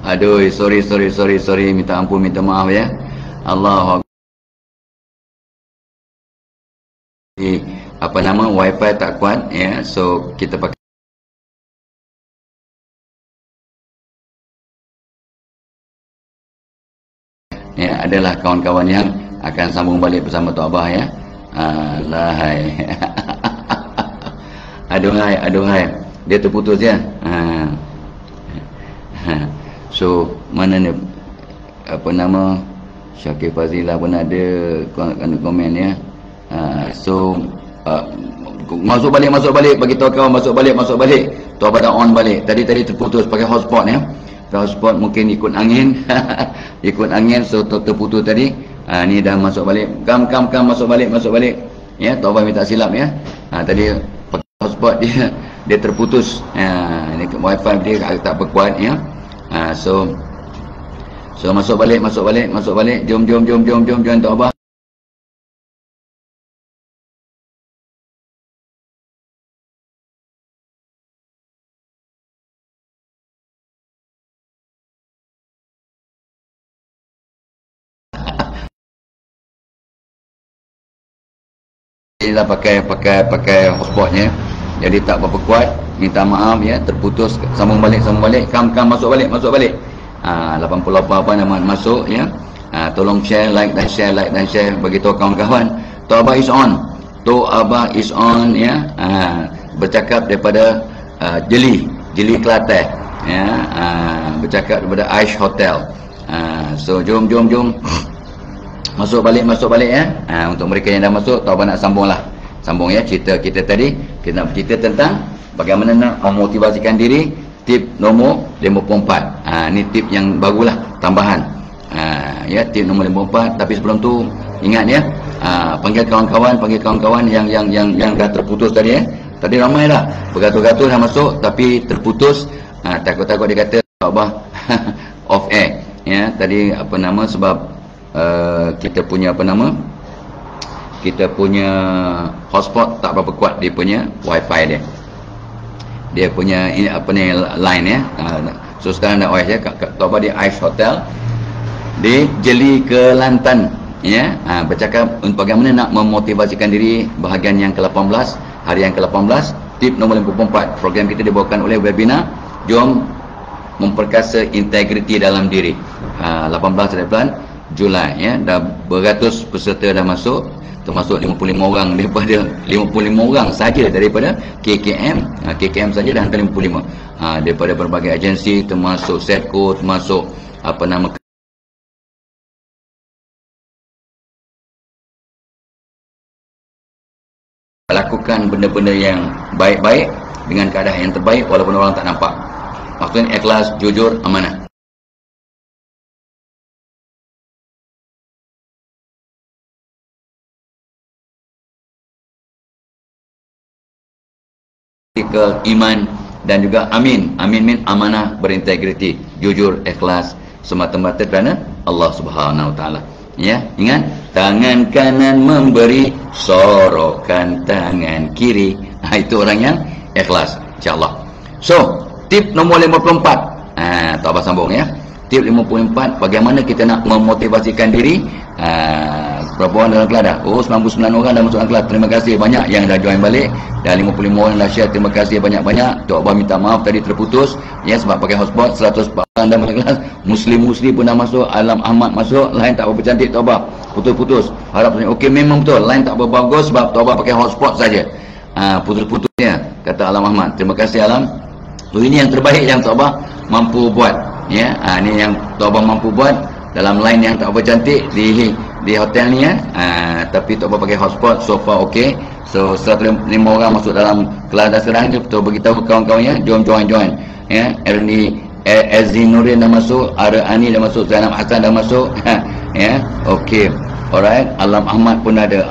Aduh, sorry, minta ampun, minta maaf ya. Allah, apa nama, wifi tak kuat ya, so kita pakai ya. Adalah kawan-kawan yang akan sambung balik bersama Tok Abah ya. Alahai. Aduhai, dia terputus ya. So mana ni, apa nama, Syakir Fazilah pun ada komen ya. So masuk balik, bagi tahu kawan masuk balik. Tok Abah dah on balik. Tadi terputus pakai hotspot ya. Hotspot mungkin ikut angin. So terputus tadi. Ni dah masuk balik. Kam masuk balik. Ya, Tok Abah minta silap ya. Tadi pakai hotspot dia terputus. Ni wifi dia tak berkuat ya. So masuk balik. Jom Tok Abah. Dia pakai hotspotnya, jadi tak berapa kuat. Minta maaf ya, terputus. Sambung balik. Kam masuk balik. 88 apa nama masuk ya. Tolong share, like dan share bagi tahu kawan-kawan. Tok Abah is on ya. Bercakap daripada Jeli Kelantan ya. Bercakap daripada Aish Hotel. So jom masuk balik ya. Untuk mereka yang dah masuk, Tok Abah nak sambung ya cerita kita tadi. Kita nak bercerita tentang bagaimana nak memotivasikan diri. Tip nombor 54. Ni tip yang barulah, tambahan. Ya, tip nombor 54. Tapi sebelum tu ingat ya, panggil kawan-kawan yang dah terputus tadi ya. Tadi ramai dah, beratus-ratus dah masuk tapi terputus. Takut-takut dia kata Tok Abah off air ya. Tadi apa nama, sebab kita punya hotspot tak berapa kuat, dia punya wifi dia punya line ya. So sekarang dah OS ya. Tok Abah di Aish Hotel di Jeli Kelantan ya. Bercakap bagaimana nak memotivasikan diri bahagian yang ke-18, hari yang ke-18, tip nombor 54. Program kita dibawakan oleh webinar Jom Memperkasa Integriti Dalam Diri. 18 bulan Julai ya. Dah beratus peserta dah masuk, termasuk 55 orang daripada 55 orang saja daripada KKM saja dah hantar 55. Daripada berbagai agensi, termasuk Setco, termasuk apa nama, lakukan benda-benda yang baik-baik dengan keadaan yang terbaik walaupun orang tak nampak. Maksudnya ikhlas, jujur, amanah. Iman dan juga amin amanah, berintegriti, jujur, ikhlas semata-mata kerana Allah Subhanahu Wa Taala ya. Ingat, tangan kanan memberi, sorokan tangan kiri. Itu orang yang ikhlas, insyaallah. So tip nombor 54, Tok Abah sambung ya. Tip 54, bagaimana kita nak memotivasikan diri. Berapa orang dalam kelas dah? 99 orang dah masuk dalam kelas. Terima kasih banyak yang dah join balik. Dah 55 orang dah share. Terima kasih banyak-banyak. Tok Abah minta maaf tadi terputus ya, sebab pakai hotspot. 100 orang dah masuk kelas. Muslim pun dah masuk. Alam Ahmad masuk. Line tak berapa cantik Tok Abah, putus-putus. Harap okey, memang betul line tak berapa bagus sebab Tok Abah pakai hotspot saja. Putus-putusnya, kata Alam Ahmad. Terima kasih Alam. So, ini yang terbaik yang Tok Abah mampu buat ya. Ini yang Tok Abah mampu buat dalam line yang tak berapa cantik di hotel ni ya. Tapi Tok Abah pakai hotspot, so far okey. So 105 orang masuk dalam kelas dah sekarang. Kita beritahu kawan-kawan ya, jom join ya. Ernie Nurin dah masuk, Ani dah masuk, Zainab Hassan dah masuk ya. Okey, alright. Alam Ahmad pun ada,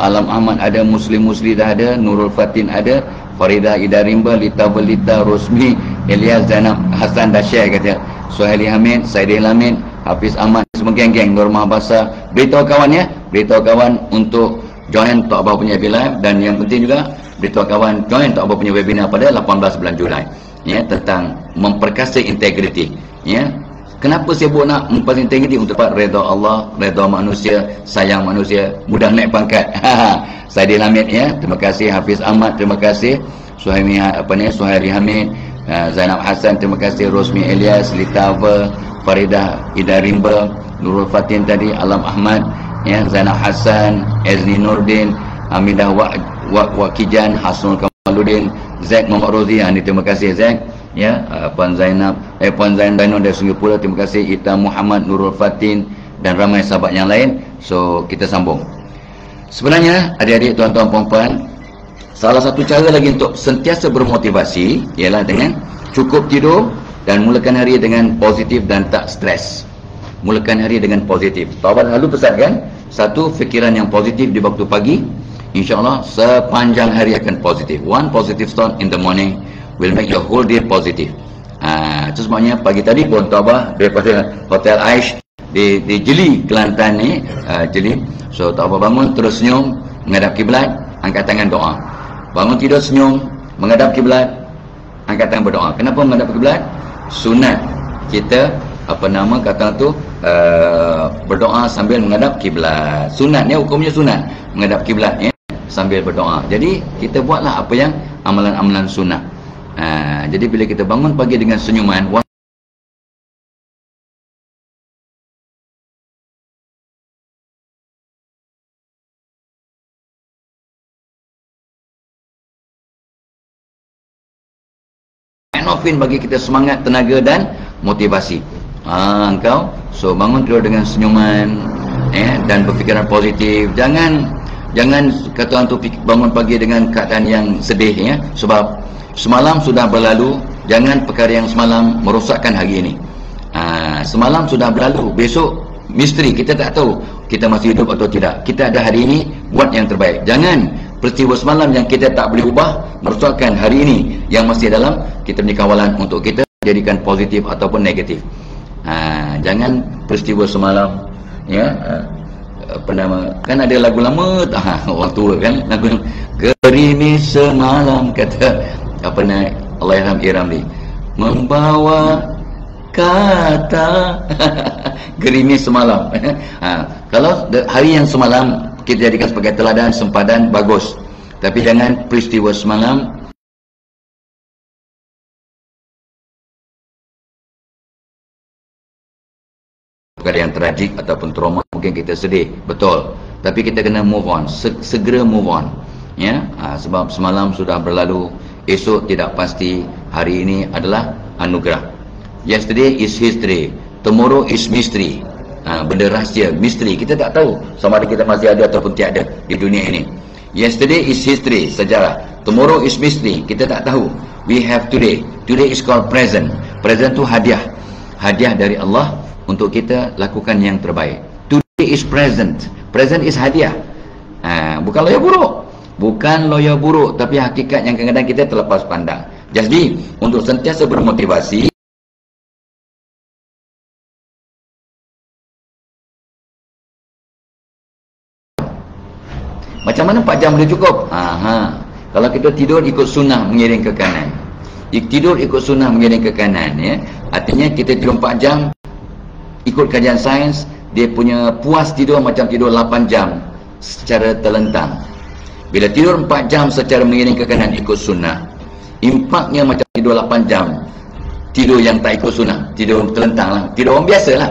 Muslim dah ada, Nurul Fatin ada, Farida Ida Rimba, Lita Belita, Rosmi, Elias, Zainab Hassan dah share kata. Suhaili Hamid, Saidil Hamid, Hafiz Ahmad, semua geng-geng Nur Mahabasa. Beritahu kawan ya, beritahu kawan untuk join Tok Abah punya FB Live. Dan yang penting juga, beritahu kawan join Tok Abah punya webinar pada 18 bulan Julai, ya, tentang memperkasa integriti, ya. Kenapa saya buat nak memperkasa integriti? Untuk dapat redha Allah, redha manusia, sayang manusia, mudah naik pangkat. Saidil Hamid, ya, terima kasih. Hafiz Ahmad, terima kasih. Suhairi Hamid, Zainab Hassan, terima kasih. Rosmi Elias, Litava, Faridah Idarimba, Nurul Fatin tadi, Alam Ahmad, ya, Zainab Hassan, Ezni Nurdin, Hamidah Wakijan, Hasnul Kamaluddin, Zack Muhammad Rozi, ini terima kasih Zack, ya, Puan Zainab, Puan Zainab dari Sungai Pula, terima kasih. Ita Muhammad, Nurul Fatin, dan ramai sahabat yang lain. So kita sambung. Sebenarnya adik-adik, tuan-tuan, puan-puan, salah satu cara lagi untuk sentiasa bermotivasi ialah dengan cukup tidur dan mulakan hari dengan positif dan tak stres. Mulakan hari dengan positif. Tawabat selalu pesan kan, satu fikiran yang positif di waktu pagi, InsyaAllah sepanjang hari akan positif. One positive thought in the morning will make your whole day positive. Itu sebabnya pagi tadi pun Tok Abah daripada Hotel Aish di Jeli, Kelantan ni, Jeli. So Tok Abah bangun terus senyum, menghadap kiblat, angkat tangan doa. Bangun tidur senyum, menghadap kiblat, angkat tangan berdoa. Kenapa menghadap kiblat? Sunat kita berdoa sambil menghadap kiblat. Sunatnya, hukumnya sunat menghadap kiblat, ya, sambil berdoa. Jadi kita buatlah apa yang amalan-amalan sunnah. Jadi bila kita bangun pagi dengan senyuman, endorfin bagi kita semangat, tenaga dan motivasi. Engkau so bangun tidur dengan senyuman, dan berfikiran positif. Jangan kata orang tu bangun pagi dengan keadaan yang sedih, ya, sebab semalam sudah berlalu. Jangan perkara yang semalam merosakkan hari ini. Semalam sudah berlalu, besok misteri kita tak tahu kita masih hidup atau tidak. Kita ada hari ini, buat yang terbaik. Jangan peristiwa semalam yang kita tak boleh ubah merosakkan hari ini yang masih dalam kita punya kawalan untuk kita jadikan positif ataupun negatif. Jangan peristiwa semalam, ya, kan ada lagu lama, orang tua kan, lagu gerimis semalam, kata Allahyarham Iramli, membawa kata gerimis semalam. Kalau hari yang semalam kita jadikan sebagai teladan, sempadan, bagus. Tapi jangan peristiwa semalam perkara yang tragik ataupun trauma, mungkin kita sedih, betul. Tapi kita kena move on, segera move on, ya. Sebab semalam sudah berlalu, esok tidak pasti, hari ini adalah anugerah. Yesterday is history, tomorrow is mystery. Benda rahsia, misteri, kita tak tahu sama ada kita masih ada ataupun tiada di dunia ini. Yesterday is history, sejarah. Tomorrow is mystery, kita tak tahu. We have today. Today is called present. Present tu hadiah, hadiah dari Allah untuk kita lakukan yang terbaik. Today is present. Present is hadiah. Bukan loya buruk. Bukan loya buruk, tapi hakikat yang kadang-kadang kita terlepas pandang. Jadi, untuk sentiasa bermotivasi, macam mana 4 jam boleh cukup? Kalau kita tidur ikut sunnah mengiring ke kanan. Tidur ikut sunnah mengiring ke kanan, ya. Artinya kita tidur 4 jam ikut kajian sains, dia punya puas tidur macam tidur 8 jam secara terlentang. Bila tidur 4 jam secara mengiring ke kanan ikut sunnah, impaknya macam tidur 8 jam tidur yang tak ikut sunnah, tidur terlentang lah, tidur orang biasa lah,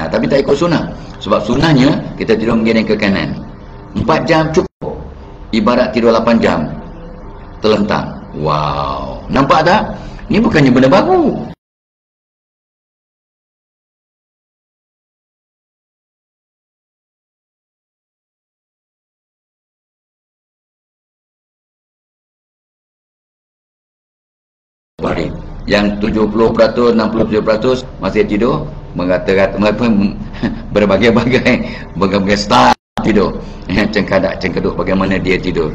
tapi tak ikut sunnah. Sebab sunnahnya kita tidur mengiring ke kanan. 4 jam cukup, ibarat tidur 8 jam terlentang. Wow, nampak tak? Ini bukannya benda baru. Yang 70%, 67% masih tidur, mengata-kata berbagai style tidur, cengkadak-cengkeduk bagaimana dia tidur.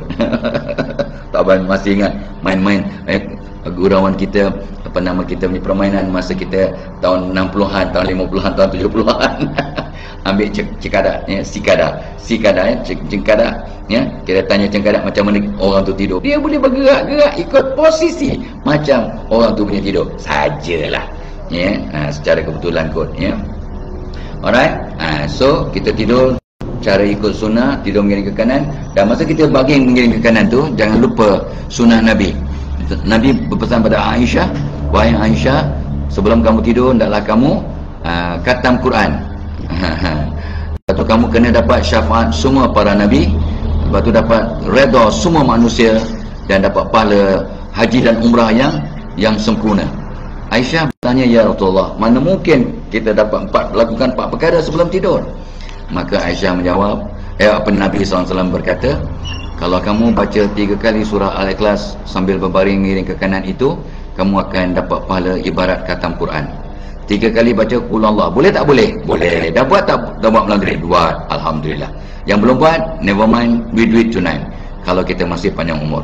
Tak masih ingat main-main gurauan kita, kita punya permainan masa kita tahun 60-an, tahun 50-an, tahun 70-an. ambil cengkadak ya, sikada ya, cengkadak ya, kita tanya cengkadak macam mana orang tu tidur, dia boleh bergerak-gerak ikut posisi macam orang tu punya tidur sajalah ya, secara kebetulan kot ya. Alright, so kita tidur cara ikut sunnah, tidur mengiring ke kanan, dan masa kita baring mengiring ke kanan tu jangan lupa sunnah Nabi. Nabi berpesan pada Aisyah, wahai Aisyah, sebelum kamu tidur hendaklah kamu khatam Quran. Lepas tu kamu kena dapat syafaat semua para nabi, lepas tu dapat redha semua manusia, dan dapat pahala haji dan umrah yang sempurna. Aisyah bertanya, ya Rasulullah, mana mungkin kita dapat lakukan 4 perkara sebelum tidur? Maka Aisyah menjawab, Nabi SAW berkata, kalau kamu baca 3 kali surah Al-Ikhlas sambil berbaring miring ke kanan itu, kamu akan dapat pahala ibarat khatam Quran. 3 kali baca qul Allah. Boleh tak boleh? Boleh. Dah buat tak? Dah buat malam tadi? Buat. Alhamdulillah. Yang belum buat, never mind, we do it tonight. Kalau kita masih panjang umur.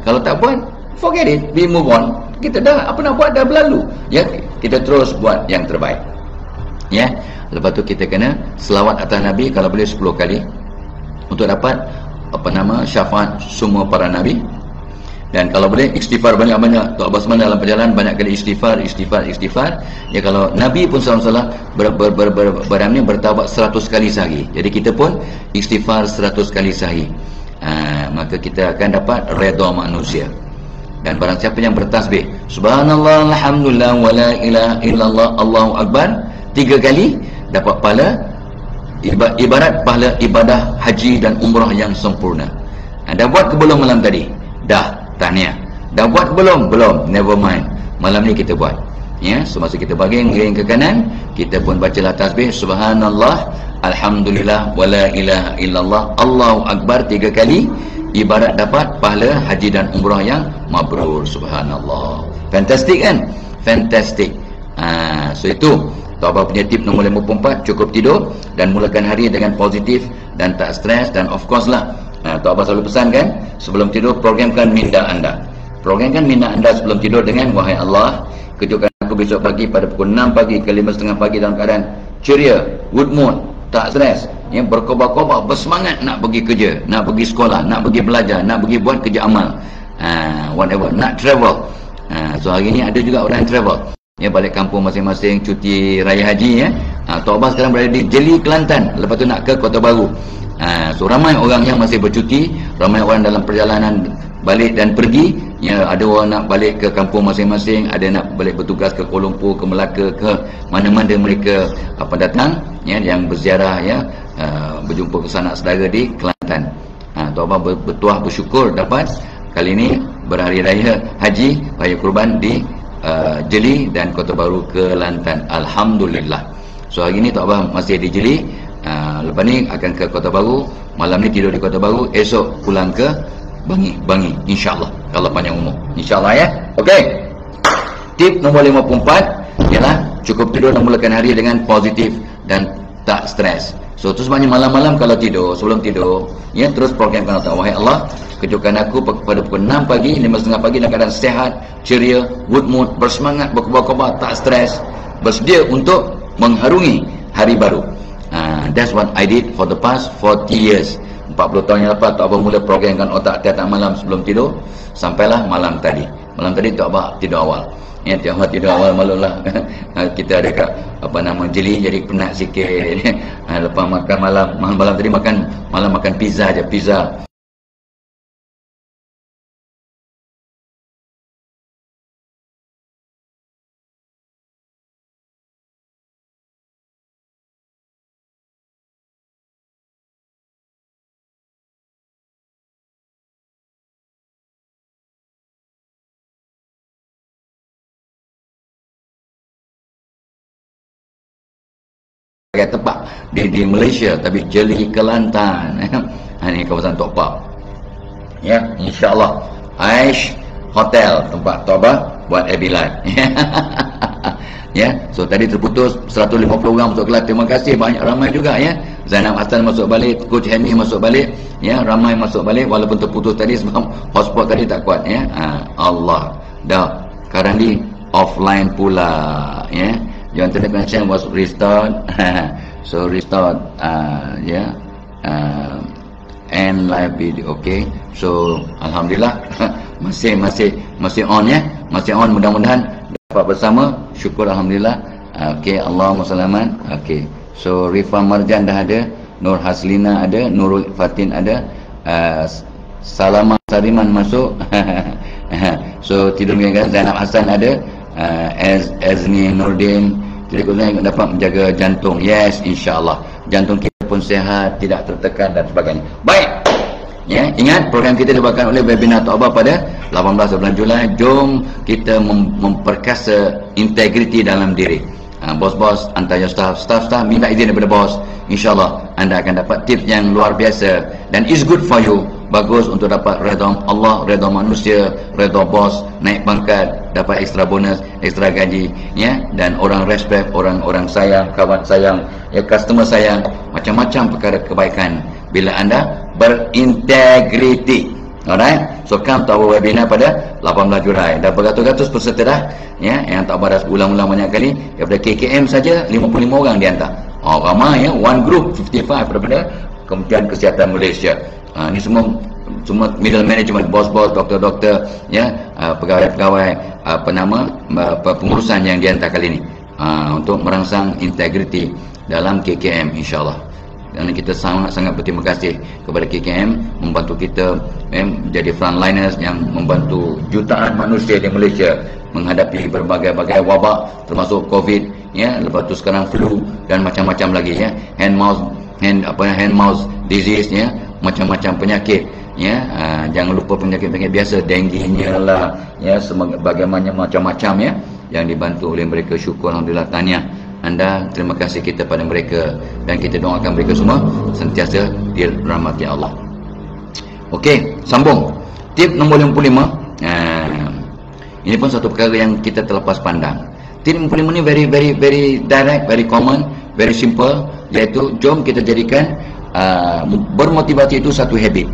Kalau tak buat, forget it. We move on. Kita dah, apa nak buat, dah berlalu. Ya, kita terus buat yang terbaik. Ya. Lepas tu kita kena selawat atas Nabi kalau boleh 10 kali untuk dapat syafaat semua para Nabi. Dan kalau boleh istighfar banyak-banyak. Tok Abbas mana dalam perjalanan banyak kali istighfar. Ya, kalau Nabi pun SAW bertaubat 100 kali sehari. Jadi kita pun istighfar 100 kali sehari. Maka kita akan dapat redha manusia. Dan barang siapa yang bertasbih subhanallah, alhamdulillah, wala ilaha illallah, Allahu akbar 3 kali, dapat pahala ibarat pahala ibadah haji dan umrah yang sempurna. Dah buat ke belum malam tadi? Dah. Tahniah. Dah buat belum? Belum. Never mind. Malam ni kita buat. Ya, semasa kita baring ke kanan, kita pun bacalah tasbih subhanallah, alhamdulillah, wala ilaha illallah, Allahu akbar 3 kali, ibarat dapat pahala haji dan umrah yang mabrur. Subhanallah. Fantastic kan? Fantastic. So itu Tok Abah punya tip nombor 54, cukup tidur dan mulakan hari dengan positif dan tak stres. Dan of course lah, Tok Abah selalu pesan kan, sebelum tidur programkan minda anda. Programkan minda anda sebelum tidur dengan, wahai Allah, kejutkan aku besok pagi pada pukul 6 pagi ke 5:30 pagi dalam keadaan ceria, good mood, tak stres, yang berkobar-kobar, bersemangat nak pergi kerja, nak pergi sekolah, nak pergi belajar, nak pergi buat kerja amal, whatever, nak travel. So hari ni ada juga orang yang travel, ya, balik kampung masing-masing cuti raya haji ya. Tok Abah sekarang berada di Jeli, Kelantan, lepas tu nak ke Kota Baru. So ramai orang yang masih bercuti, ramai orang dalam perjalanan balik dan pergi ya. Ada orang nak balik ke kampung masing-masing, ada nak balik bertugas ke Kuala Lumpur, ke Melaka, ke mana-mana mereka datang ya, yang berziarah ya, berjumpa ke sanak saudara di Kelantan. Tok Abah bertuah bersyukur dapat kali ini berhari raya haji raya kurban di Jeli dan Kota Baru, Kelantan. Alhamdulillah. So hari ni Tok Abah masih di Jeli, lepas ni akan ke Kota Baru, malam ni tidur di Kota Baru, esok pulang ke Bangi insyaAllah, kalau panjang umur insyaAllah ya. Okey, tip nombor 54 ialah cukup tidur dan mulakan hari dengan positif dan tak stres. So tu sebabnya malam-malam kalau tidur, sebelum tidur ya, terus programkan Allah, wahai Allah, kejutkan aku pada pukul 6 pagi, 5:30 pagi dalam keadaan sehat, ceria, good mood, bersemangat, berkobar-kobar, tak stres, bersedia untuk mengharungi hari baru. That's what I did for the past 40 years. 40 tahun yang lepas Tok Abah mula programkan otak tiap malam sebelum tidur, sampailah malam tadi. Malam tadi Tok Abah tidur awal. Ya, Tok Abah tidur awal malulah. Kita ada kat Jeli, jadi penat sikit. Lepas makan malam tadi makan pizza je, pizza. Tempat di Malaysia, tapi Jeli, Kelantan. Ini kawasan Tok Pak ya, insyaAllah. Aish Hotel, tempat Tok Abah buat ebilan. Ya, so tadi terputus 150 orang masuk kelas. Terima kasih, banyak ramai juga ya. Zainab Hassan masuk balik, Coach Hemi masuk balik ya, ramai masuk balik walaupun terputus tadi sebab hotspot tadi tak kuat ya. Allah dah sekarang ni offline pula ya. Your internet connection was restored. So restart and live video. Okay, so alhamdulillah masih on ya, masih on. Mudah-mudahan dapat bersama. Syukur alhamdulillah. Okay, Allahumma salaman. Okay, so Rifa Marjan dah ada, Nur Haslina ada, Nurul Fatin ada, Salama Sariman masuk. So tidur kan, Zainab Hassan ada, Azni Nurdin. Jadi kita dapat menjaga jantung. Yes, insya-Allah. Jantung kita pun sihat, tidak tertekan dan sebagainya. Baik. Ya, ingat program kita dibawakan oleh webinar Taubah pada 18 bulan Julai. Jom kita memperkasa integriti dalam diri. Bos-bos, antara staff minta izin daripada bos. InsyaAllah anda akan dapat tips yang luar biasa. Dan it's good for you. Bagus untuk dapat redha Allah, redha manusia, redha bos, naik pangkat, dapat ekstra bonus, ekstra gaji, ya, dan orang respect, orang sayang, kawan sayang, ya, customer sayang, macam-macam perkara kebaikan bila anda berintegriti. Alright, so come to our webinar pada 18 Julai. Dah beratus-ratus peserta dah, ya, yang tak pada ulang-ulang banyak kali. Daripada KKM saja 55 orang dihantar. Oh, ramai ya, one group 55 daripada Kementerian Kesihatan Malaysia. Ini semua middle management, bos-bos, doktor-doktor, ya, pegawai-pegawai pengurusan yang dihantar kali ini untuk merangsang integriti dalam KKM, insyaAllah. Dan kita sangat-sangat berterima kasih kepada KKM membantu kita menjadi frontliners yang membantu jutaan manusia di Malaysia menghadapi berbagai-bagai wabak termasuk COVID, ya, lepas tu sekarang flu dan macam-macam lagi, ya, hand mouth disease, ya, macam-macam penyakit, ya, jangan lupa penyakit-penyakit biasa, dengue-nya lah, ya, bagaimana macam-macam, ya, yang dibantu oleh mereka. Syukur alhamdulillah, tahniah anda, terima kasih kita pada mereka, dan kita doakan mereka semua sentiasa dirahmati Allah. Okey, sambung tip nombor 55. Ini pun satu perkara yang kita terlepas pandang. Tip 55 ni very direct, very common, very simple, iaitu jom kita jadikan bermotivasi itu satu habit.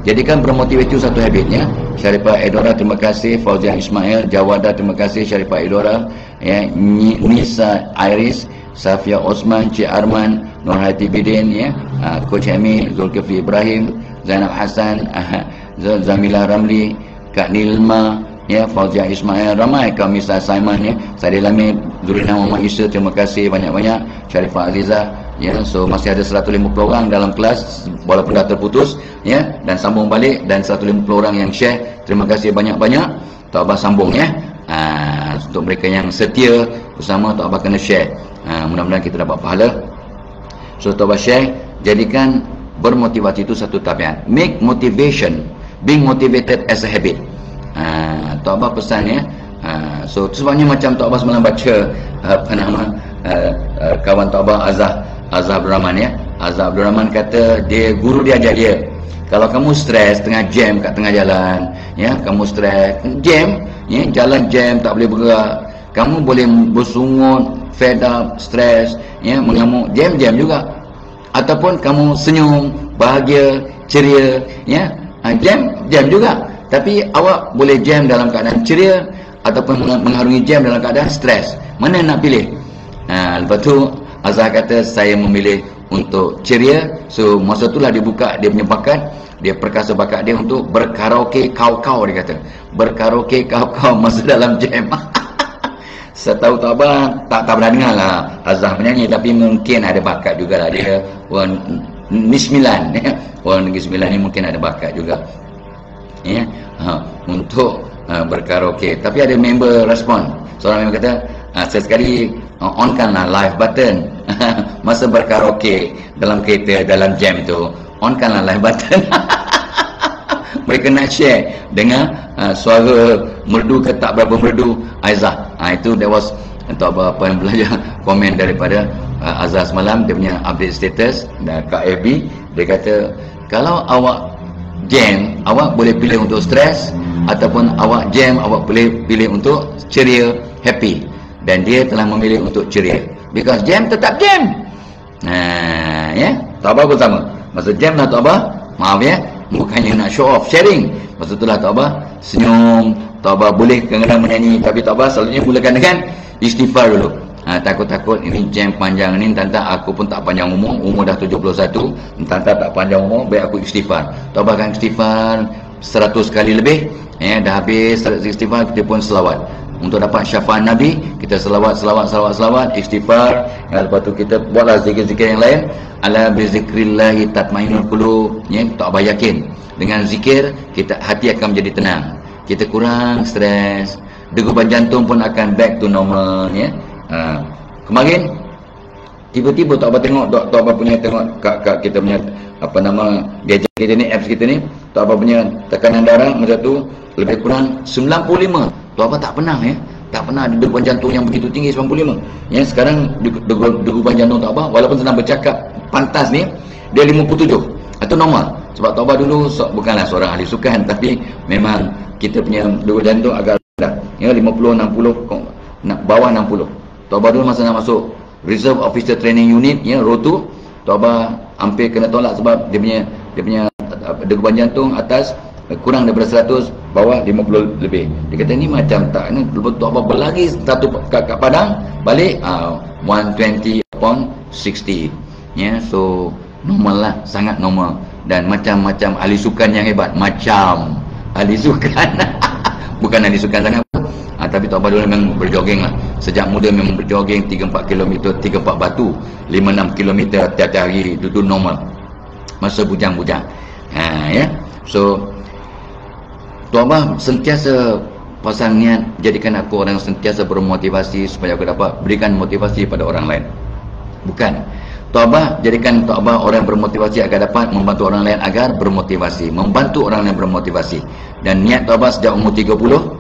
Jadikan bermotivasi itu satu habitnya. Syarifah Edora, terima kasih. Fauzia Ismail, Jawada, terima kasih. Syarifah Edora, ya, Nisa Iris, Safia Osman, Cik Arman, Nurhati Bidin, ya, Coach Emi, Zulkifli Ibrahim, Zainab Hassan, Zamila Ramli, Kak Nilma, ya, Fauzia Ismail, ramai kami, Simon, ya, Sadil Lamid, Zurina Muhammad Isa, terima kasih banyak-banyak. Syarifah Aziza, ya, so masih ada 150 orang dalam kelas walaupun dah terputus, ya, dan sambung balik, dan 150 orang yang share, terima kasih banyak-banyak. Tok Abah sambung, ya, untuk mereka yang setia bersama Tok Abah kena share, mudah-mudahan kita dapat pahala. So Tok Abah share, jadikan bermotivasi itu satu tabiat. Make motivation, being motivated as a habit. Tok Abah pesan, ya, so sebabnya macam Tok Abah semalam baca kawan Tok Abah Azhar Abdul Rahman, ya, Azhar Abdul Rahman kata guru dia ajar dia, kalau kamu stres tengah jam kat tengah jalan, ya, kamu stres jam, ya, jalan jam tak boleh bergerak, kamu boleh bersungut, fed up, stres, ya, mengamuk, jam juga, ataupun kamu senyum, bahagia, ceria, ya, jam juga. Tapi awak boleh jam dalam keadaan ceria ataupun mengharungi jam dalam keadaan stres. Mana nak pilih? Lepas tu Azhar kata saya memilih untuk ceria. So masa itulah dia buka dia punya bakat, dia perkasa bakat dia untuk berkaraoke kau-kau, dia kata. Berkaraoke kau-kau masa dalam jam. Setahu Tok Abah tak pernah dengar lah Azhar menyanyi, tapi mungkin ada bakat jugalah dia. Orang Negeri Sembilan, ya. Orang Negeri Sembilan ni mungkin ada bakat juga, ya, untuk berkaraoke. Tapi ada member respon, seorang member kata sesekali onkanlah live button masa berkaraoke dalam kereta, dalam jam tu, onkanlah live button. Mereka nak share dengan suara merdu ke tak berapa merdu Aizah. Itu that was Tok Abah apa yang belajar komen daripada Azhar semalam, dia punya update status dan Kak FB. Dia kata kalau awak jam, awak boleh pilih untuk stres, ataupun awak jam, awak boleh pilih untuk ceria, happy. Dan dia telah memilih untuk ceria, because jam tetap jam. Ya, Tok Abah pun sama. Masa jam lah Tok Abah, maaf ya, bukannya nak show off, sharing. Masa itulah Tok Abah senyum. Tok Abah boleh kadang-kadang menyanyi, tapi Tok Abah selalunya mulakan dengan istighfar dulu. Takut-takut ini jam panjang ni, entah aku pun tak panjang umur dah 71, entah tak panjang umur, baik aku istighfar. Taubatkan istighfar 100 kali lebih, dah habis istighfar, kita pun selawat. Untuk dapat syafaat Nabi, kita selawat, istighfar. Lepas tu kita buatlah zikir-zikir yang lain. Ala bi zikrillahi tatmainnul qulub. Tak apa yakin. Dengan zikir, hati akan menjadi tenang. Kita kurang stres. Degupan jantung pun akan back to normal. Kemarin tiba-tiba tak apa tengok kat kita punya gadget kita ni, apps kita ni, tak apa punya tekanan darah masa tu lebih kurang 95. Tak apa tak pernah tak pernah ada degupan jantung yang begitu tinggi 95. Sekarang degupan jantung tak apa, walaupun sedang bercakap pantas ni dia 57. Itu normal. Sebab Tauba dulu bukanlah seorang ahli sukan, tapi memang kita punya degupan jantung agak rendah. 50, 60, bawah 60. Tauba dulu masa nak masuk Reserve Officer Training Unit, Rotu, Tauba hampir kena tolak sebab dia punya degupan jantung atas kurang daripada 100, bawah 50 lebih. Dia kata ni macam tak ni, lepas Tauba berlari satu kat Padang, balik 120/60. So normal lah, sangat normal. Dan macam-macam ahli sukan yang hebat, macam ahli sukan bukan ahli sukan sangat tapi Tauba dulu memang berjoging lah. Sejak muda memang berjoging 3-4 km, 3-4 batu, 5-6 km tiap hari. Itu normal masa bujang-bujang. So Tauba sentiasa pasang niat, jadikan aku orang yang sentiasa bermotivasi supaya aku dapat berikan motivasi pada orang lain. Bukan Tauba, jadikan Tauba orang yang bermotivasi agar dapat membantu orang lain agar bermotivasi, membantu orang lain bermotivasi. Dan niat Tauba sejak umur 30,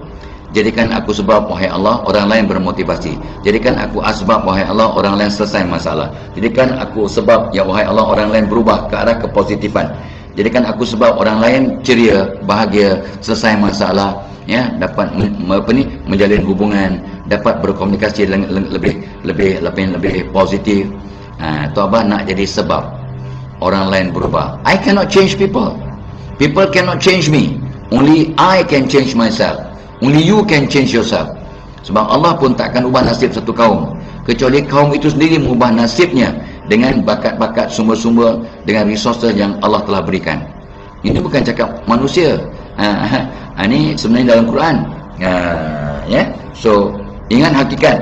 jadikan aku sebab, wahai Allah, orang lain bermotivasi. Jadikan aku asbab, wahai Allah, orang lain selesai masalah. Jadikan aku sebab, ya wahai Allah, orang lain berubah ke arah kepositifan. Jadikan aku sebab orang lain ceria, bahagia, selesai masalah, dapat menjalin hubungan, dapat berkomunikasi lebih positif. Tauba nak jadi sebab orang lain berubah. I cannot change people. People cannot change me. Only I can change myself. Only you can change yourself. Sebab Allah pun takkan ubah nasib satu kaum, kecuali kaum itu sendiri mengubah nasibnya dengan bakat-bakat, sumber-sumber, dengan resources yang Allah telah berikan. Ini bukan cakap manusia. Ini sebenarnya dalam Quran. So ingat hakikat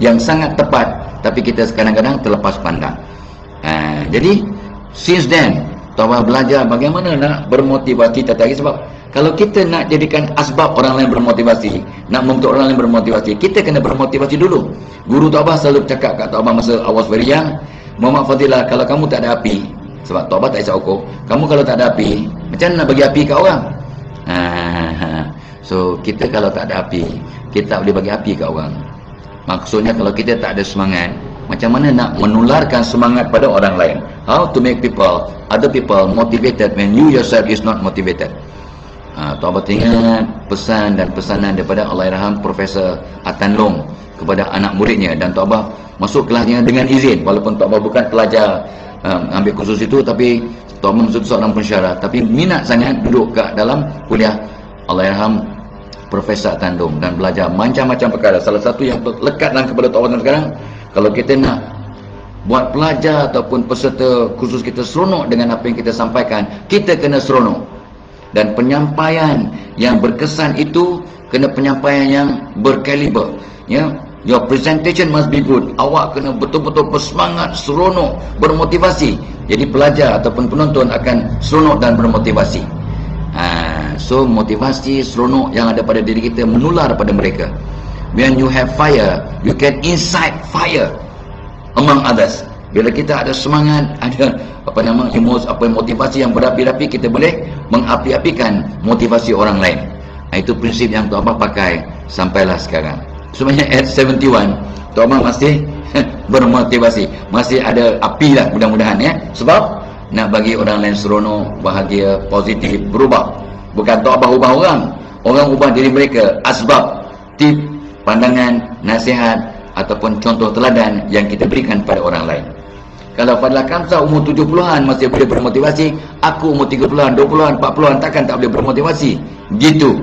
yang sangat tepat, tapi kita kadang-kadang terlepas pandang. Jadi since then Tauba belajar bagaimana nak bermotivasi tertarik. Sebab kalau kita nak jadikan asbab orang lain bermotivasi, nak membentuk orang lain bermotivasi, kita kena bermotivasi dulu. Guru Tauba selalu cakap kat Tauba masa I was very young, Muhammad Fadilah, kalau kamu tak ada api, sebab Tauba tak isap ukur, kamu kalau tak ada api, macam mana nak bagi api kat orang? So kita kalau tak ada api, kita tak boleh bagi api kat orang. Maksudnya kalau kita tak ada semangat, macam mana nak menularkan semangat pada orang lain? How to make other people motivated when you yourself is not motivated? Tauba ingat pesan dan pesanan daripada Allahyarham Profesor Atan Long kepada anak muridnya, dan Tauba masuk kelasnya dengan izin, walaupun Tauba bukan pelajar ambil kursus itu, tapi Tauba masuk seorang pensyarah, tapi minat sangat duduk kat dalam kuliah Allahyarham Profesor Atan Long dan belajar macam-macam perkara. Salah satu yang lekat dalam kepada Tauba sekarang, kalau kita nak buat pelajar ataupun peserta kursus kita seronok dengan apa yang kita sampaikan, kita kena seronok. Dan penyampaian yang berkesan itu kena penyampaian yang berkaliber. Your presentation must be good. Awak kena betul-betul bersemangat, seronok, bermotivasi. Jadi pelajar ataupun penonton akan seronok dan bermotivasi. So motivasi, seronok yang ada pada diri kita menular pada mereka. When you have fire, you can incite fire among others. Bila kita ada semangat, ada motivasi yang berapi-api, kita boleh mengapi-apikan motivasi orang lain. Itu prinsip yang Tuan Abah pakai sampailah sekarang. Sebenarnya at 71 Tuan Abah masih bermotivasi, masih ada api lah, mudah-mudahan sebab nak bagi orang lain seronok, bahagia, positif, berubah. Bukan Tuan Abah ubah orang ubah diri mereka. Asbab, tip, pandangan, nasihat ataupun contoh teladan yang kita berikan pada orang lain. Kalau Fadlah Kamsah umur 70-an masih boleh bermotivasi, aku umur 30-an, 20-an, 40-an takkan tak boleh bermotivasi. Gitu.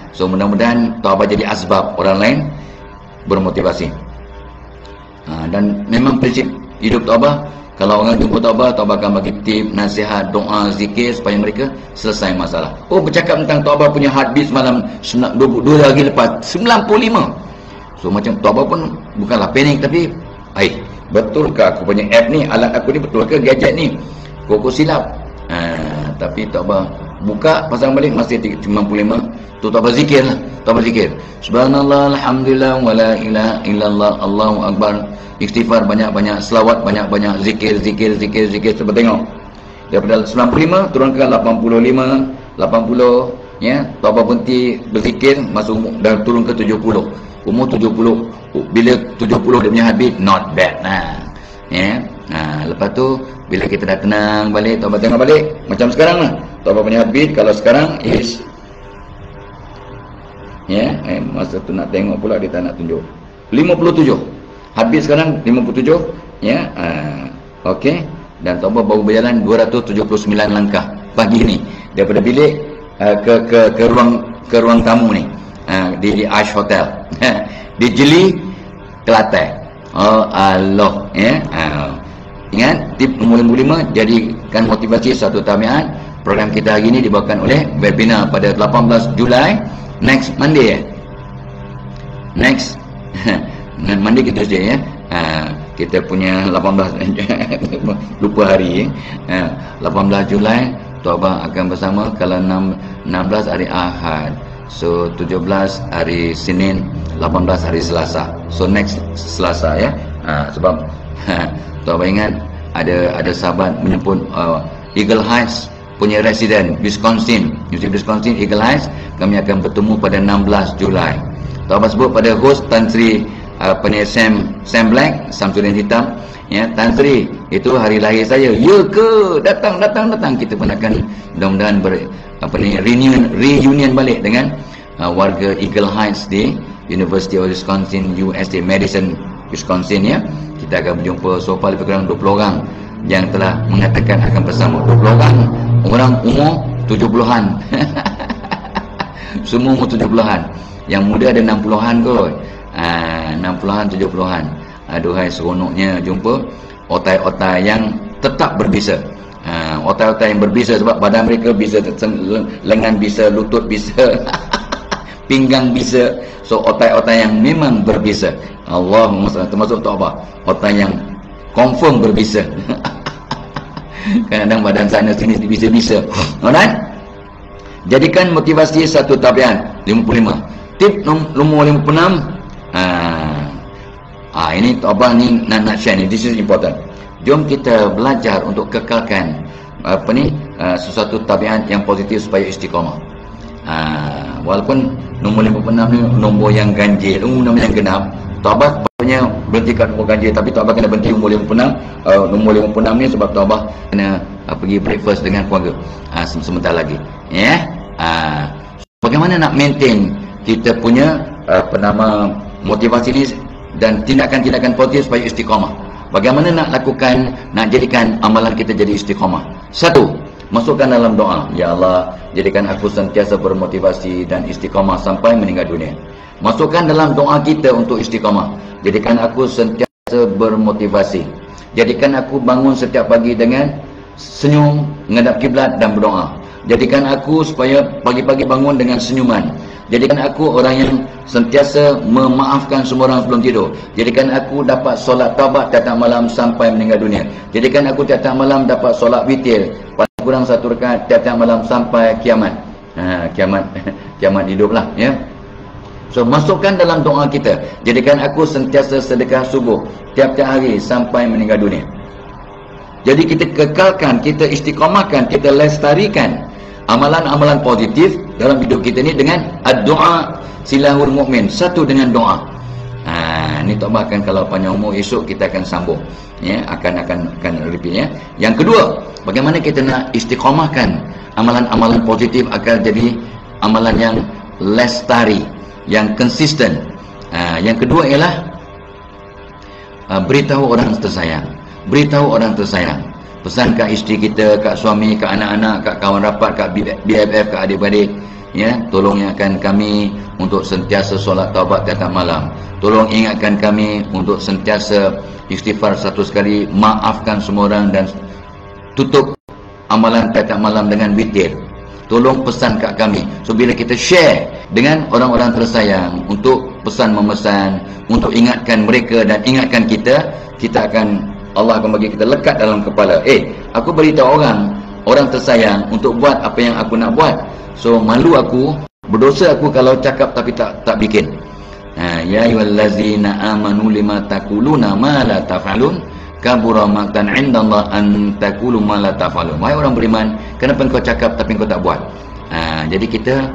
So mudah-mudahan Tuan Abah jadi asbab orang lain bermotivasi. Dan memang prinsip hidup taubat, kalau orang jumpa taubat akan bagi tip, nasihat, doa, zikir supaya mereka selesai masalah. Oh, bercakap tentang taubat punya heartbeat semalam 2 hari lepas 95. So macam taubat pun bukanlah panik, tapi betulkah aku punya app ni, alat aku ni, betulkah gadget ni, kok silap. Tapi taubat buka pasang balik masih 95. Tu taubat zikir lah. Taubat zikir, subhanallah, alhamdulillah, wala ilaha illallah, Allahu akbar. Istighfar banyak-banyak, selawat banyak-banyak, zikir. Cuba tengok. Daripada 95 turun ke 85, 80, ya, taubat berhenti berzikir, masuk dah turun ke 70. Umur 70. Bila 70 dia punya habit not bad. Ya. Lepas tu bila kita dah tenang balik, taubat tengok balik macam sekarang lah. Taubat punya habit kalau sekarang is, ya, masa tu nak tengok pula dia tak nak tunjuk. 57. Habis sekarang 57, ya. Okey, dan taubat baru berjalan 279 langkah pagi ni daripada bilik ke ruang tamu ni, di Ash Hotel di Jeli, Kelantan. Oh Allah, ya. Ingat tip nombor 55, jadikan motivasi satu tabiat. Program kita hari ini dibawakan oleh webinar pada 18 Julai next Monday, next Monday kita saja, ya. Kita punya 18 lupa hari, 18 Julai taubat akan bersama. Kalau 16 hari Ahad, so 17 hari Senin, 18 hari Selasa. So next Selasa, ya. Sebab taubat ingat ada sahabat menyebut Eagle Heights punya residen Wisconsin, Wisconsin Eagle Heights, kami akan bertemu pada 16 Julai. Taubat sebut pada host Tan Sri Sam Black, Samsudin Hitam, ya. Tan Sri, itu hari lahir saya. Ya ke? Datang. Kita pun akan mudah-mudahan reunion balik dengan warga Eagle Heights di University of Wisconsin, USA, Madison, Wisconsin, ya. Kita akan berjumpa. So far lebih kurang 20 orang yang telah mengatakan akan bersama. 20 orang umur 70-an. Semua umur 70-an. Yang muda ada 60-an kot. 60-an, 70-an. Aduhai, seronoknya jumpa otai-otai yang tetap berbisa. Otai-otai yang berbisa sebab badan mereka bisa, lengan bisa, lutut bisa, pinggang bisa. So otai-otai yang memang berbisa. Allahumma salli, termasuk taubat, otai yang confirm berbisa. Kadang-kadang badan sana sini bisa-bisa. Alright? Jadikan motivasi satu tabiat. 55. Tip nombor 56. Ini taubat ni nak share ni. This is important. Jom kita belajar untuk kekalkan sesuatu tabiat yang positif supaya istiqamah. Walaupun nombor 56 ni nombor yang ganjil, nombor yang genap. Taubat patutnya berhenti kat nombor ganjil, tapi taubat kena berhenti nombor 56. Nombor 56 ni sebab taubat kena pergi breakfast dengan keluarga sebentar lagi, ya. Bagaimana nak maintain kita punya motivasi ni dan tindakan-tindakan positif supaya istiqamah? Bagaimana nak lakukan, nak jadikan amalan kita jadi istiqamah? Satu, masukkan dalam doa. Ya Allah, jadikan aku sentiasa bermotivasi dan istiqamah sampai meninggal dunia. Masukkan dalam doa kita untuk istiqamah. Jadikan aku sentiasa bermotivasi. Jadikan aku bangun setiap pagi dengan senyum, menghadap kiblat dan berdoa. Jadikan aku supaya pagi-pagi bangun dengan senyuman. Jadikan aku orang yang sentiasa memaafkan semua orang sebelum tidur. Jadikan aku dapat solat taubat tiap malam sampai meninggal dunia. Jadikan aku tiap malam dapat solat witir, paling kurang 1 rakaat tiap malam sampai kiamat. Kiamat hiduplah, ya. So masukkan dalam doa kita. Jadikan aku sentiasa sedekah subuh tiap-tiap hari sampai meninggal dunia. Jadi kita kekalkan, kita istiqamahkan, kita lestarikan amalan-amalan positif dalam hidup kita ni dengan doa. Silahul mukmin, satu dengan doa. Ni tak bahkan kalau panjang umur esok kita akan sambung, ya, akan repeat, ya. Yang kedua, bagaimana kita nak istiqamahkan amalan-amalan positif agar jadi amalan yang lestari, yang konsisten. Yang kedua ialah beritahu orang tersayang. Beritahu orang tersayang. Pesan kat isteri kita, kat suami, kat anak-anak, kat kawan rapat, kat BFF, kat adik-beradik, ya, tolong ingatkan kami untuk sentiasa solat taubat tiap malam. Tolong ingatkan kami untuk sentiasa istighfar 100 kali, maafkan semua orang, dan tutup amalan tiap malam dengan witir. Tolong pesan kat kami. So bila kita share dengan orang-orang tersayang untuk pesan memesan, untuk ingatkan mereka dan ingatkan kita, kita akan, Allah akan bagi kita lekat dalam kepala. Aku beritahu orang tersayang untuk buat apa yang aku nak buat. So malu aku, berdosa aku kalau cakap tapi tak bikin. Ya ayyuhallazina amanu lima taquluna ma la taf'alun kabura maqtan 'indallah an taqulu ma la taf'alun. Wahai orang beriman, kenapa engkau cakap tapi engkau tak buat? Jadi kita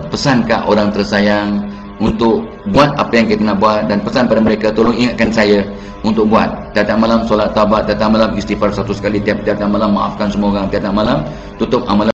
pesan kat orang tersayang untuk buat apa yang kita nak buat, dan pesan pada mereka, tolong ingatkan saya untuk buat tiap malam solat taubat, tiap malam istighfar 100 kali, tiap malam maafkan semua orang, tiap malam tutup amalan